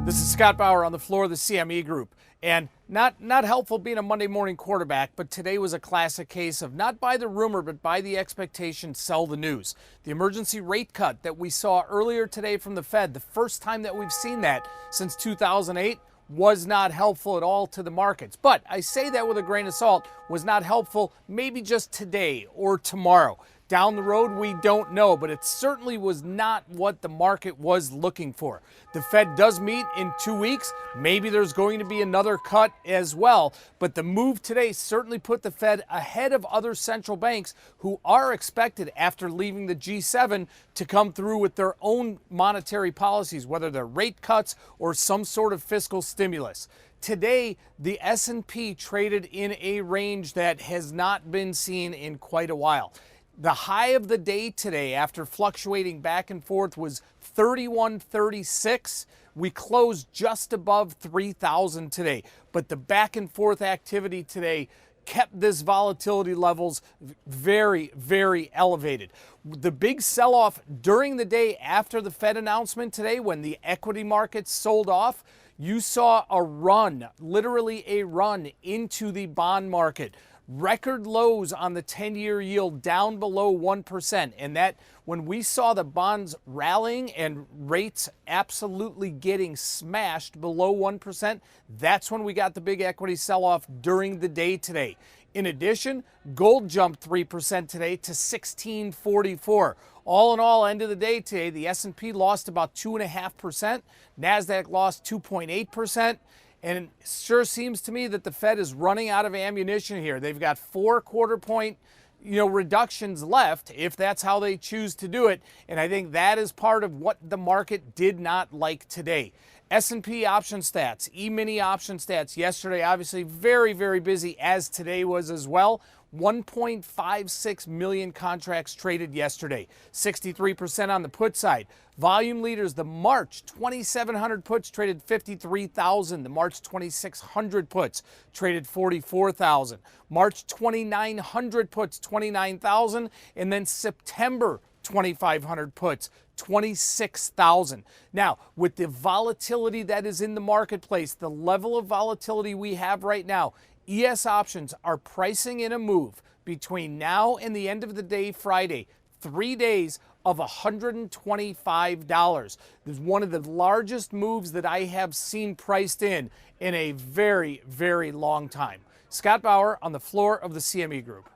This is Scott Bauer on the floor of the CME Group. And not helpful being a Monday morning quarterback, but today was a classic case of not by the rumor, but by the expectation, sell the news. The emergency rate cut that we saw earlier today from the Fed, the first time that we've seen that since 2008, was not helpful at all to the markets. But I say that with a grain of salt, was not helpful maybe just today or tomorrow. Down the road, we don't know, but it certainly was not what the market was looking for. The Fed does meet in 2 weeks. Maybe there's going to be another cut as well, but the move today certainly put the Fed ahead of other central banks who are expected, after leaving the G7, to come through with their own monetary policies, whether they're rate cuts or some sort of fiscal stimulus. Today, the S&P traded in a range that has not been seen in quite a while. The high of the day today, after fluctuating back and forth, was 3136. We closed just above 3,000 today. But the back and forth activity today kept this volatility levels very, very elevated. The big sell-off during the day after the Fed announcement today, when the equity markets sold off, you saw a run, literally a run into the bond market. Record lows on the 10-year yield, down below 1%. And that, when we saw the bonds rallying and rates absolutely getting smashed below 1%, that's when we got the big equity sell-off during the day today. In addition, gold jumped 3% today to $16.44. All in all, end of the day today, the S&P lost about 2.5%. NASDAQ lost 2.8%. And it sure seems to me that the Fed is running out of ammunition here. They've got 4 quarter-point, reductions left, if that's how they choose to do it. And I think that is part of what the market did not like today. S&P option stats, E-mini option stats yesterday, obviously very, very busy, as today was as well. 1.56 million contracts traded yesterday, 63% on the put side. Volume leaders, the March 2,700 puts traded 53,000. The March 2,600 puts traded 44,000. March 2,900 puts, 29,000. And then September 2,500 puts, 26,000. Now, with the volatility that is in the marketplace, the level of volatility we have right now, ES options are pricing in a move between now and the end of the day Friday, 3 days of $125. This is one of the largest moves that I have seen priced in a very, very long time. Scott Bauer on the floor of the CME Group.